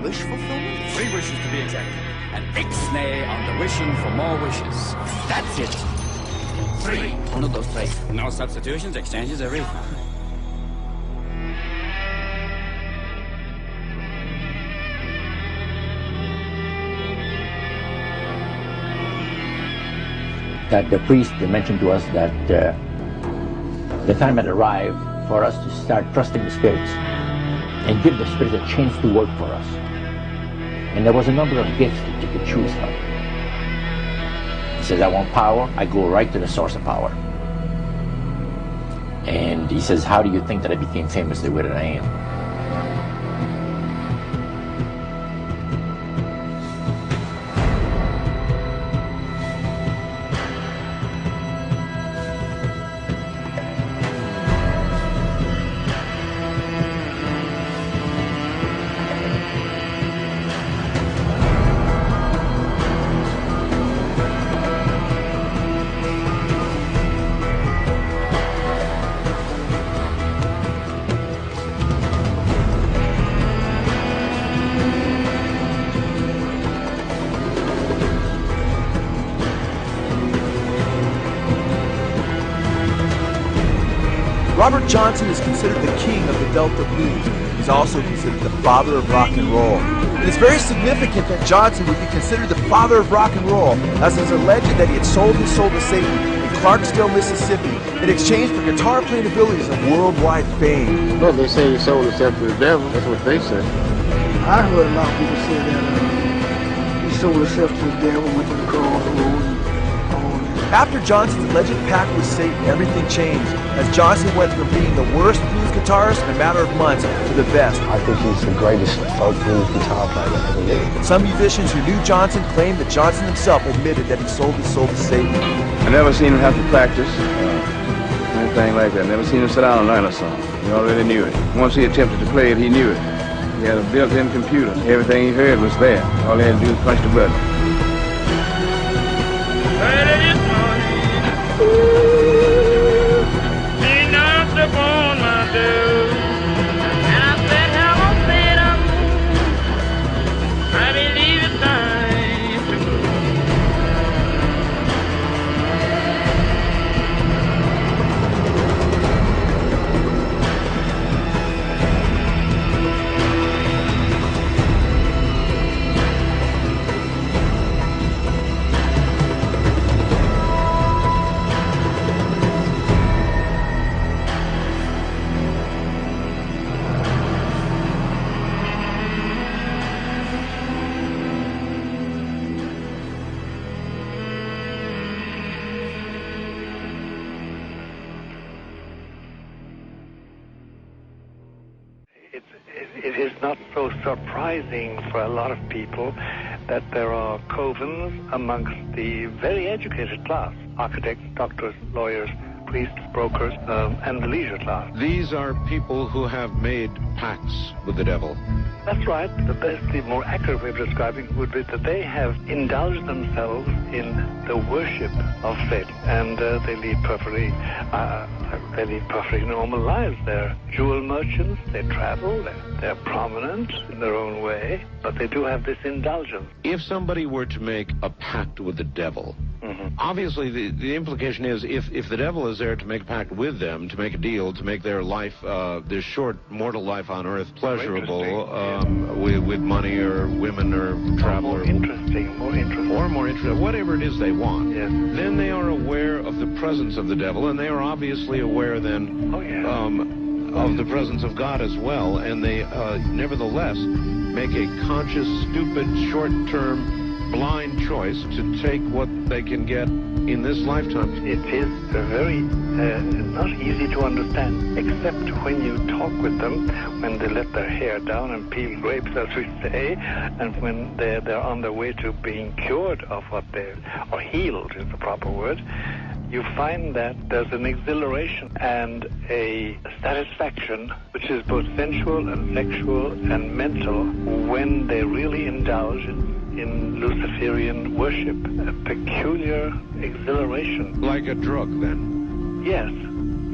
wish fulfillment? 3 wishes to be exact. And ixnay on the wishing for more wishes. That's it. 3. One of those 3. No substitutions, exchanges, every time. That the priest mentioned to us that the time had arrived for us to start trusting the spirits and give the spirits a chance to work for us. And there was a number of gifts that you could choose from. He says, I want power. I go right to the source of power. And he says, how do you think that I became famous the way that I am? Robert Johnson is considered the king of the Delta blues. He's also considered the father of rock and roll. And it's very significant that Johnson would be considered the father of rock and roll, as it is alleged that he had sold his soul to Satan in Clarksville, Mississippi, in exchange for guitar playing abilities of worldwide fame. No, they say he sold himself to the devil. That's what they say. I heard a lot of people say that he sold himself to the devil, went to the crossroads. After Johnson's alleged pact with Satan, everything changed, as Johnson went from being the worst blues guitarist in a matter of months to the best. I think he's the greatest folk blues guitar player that ever lived. Some musicians who knew Johnson claimed that Johnson himself admitted that he sold his soul to Satan. I never seen him have to practice, anything like that. Never seen him sit down and learn a song. He already knew it. Once he attempted to play it, he knew it. He had a built-in computer. Everything he heard was there. All he had to do was punch the button. She knocked upon my door, and I said, hello, Satan, I believe it's time to go. It is not so surprising for a lot of people that there are covens amongst the very educated class, architects, doctors, lawyers, priests, brokers, and the leisure class. These are people who have made pacts with the devil. That's right. The more accurate way of describing it would be that they have indulged themselves in the worship of Satan, and they lead perfectly normal lives. They're jewel merchants, they travel, they're prominent in their own way, but they do have this indulgence. If somebody were to make a pact with the devil, obviously the implication is if the devil is there to make a pact with them, to make a deal, to make their life, their short mortal life on earth pleasurable, with money or women or travel, more interesting, whatever it is they want, yes, then they are aware of the presence of the devil, and they are obviously aware then of the presence of God as well, and they nevertheless make a conscious, stupid, short-term, blind choice to take what they can get in this lifetime. It is very not easy to understand, except when you talk with them, when they let their hair down and peel grapes, as we say, and when they're on their way to being cured of what or healed is the proper word. You find that there's an exhilaration and a satisfaction which is both sensual and sexual and mental when they really indulge in Luciferian worship, a peculiar exhilaration. Like a drug, then? Yes,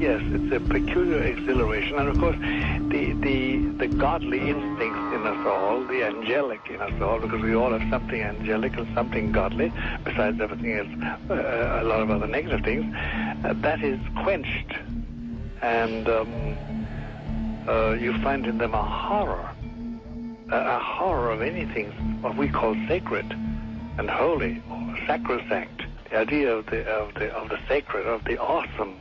Yes, it's a peculiar exhilaration, and of course, the godly instincts in us all, the angelic in us all, because we all have something angelic and something godly, besides everything else, a lot of other negative things, that is quenched, and you find in them a horror of anything what we call sacred and holy, or sacrosanct. The idea of the sacred, of the awesome.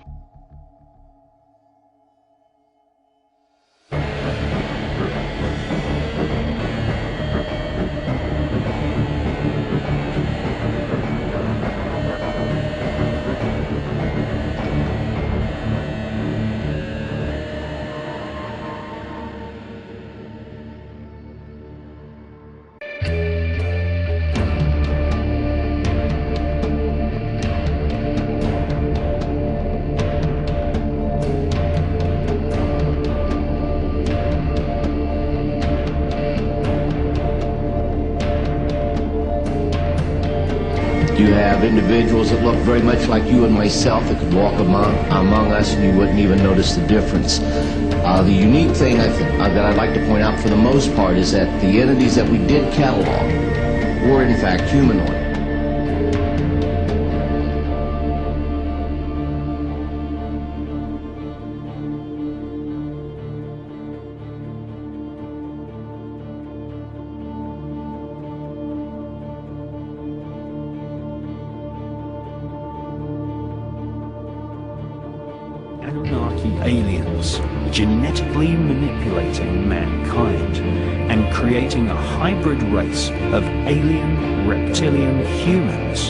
You have individuals that look very much like you and myself that could walk among us and you wouldn't even notice the difference. The unique thing that I'd like to point out for the most part is that the entities that we did catalog were in fact humanoid. Anunnaki aliens genetically manipulating mankind and creating a hybrid race of alien reptilian humans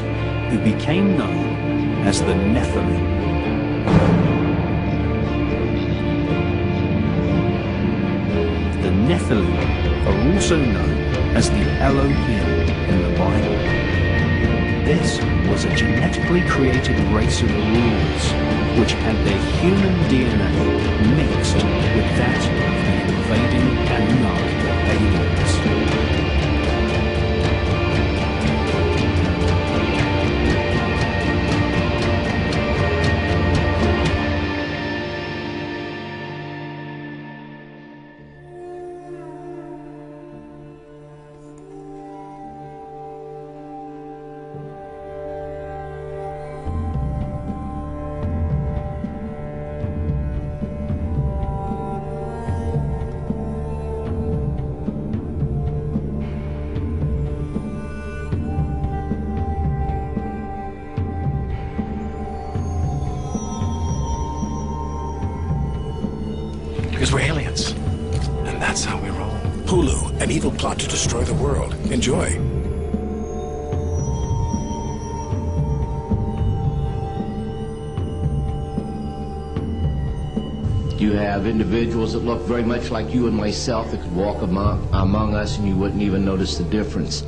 who became known as the Nephilim. The Nephilim are also known as the Elohim in the Bible. This was a genetically created race of rulers which had their human DNA mixed with that of the invading Anunnaki aliens. Because we're aliens. And that's how we roll. Hulu, an evil plot to destroy the world. Enjoy. You have individuals that look very much like you and myself that could walk among us and you wouldn't even notice the difference.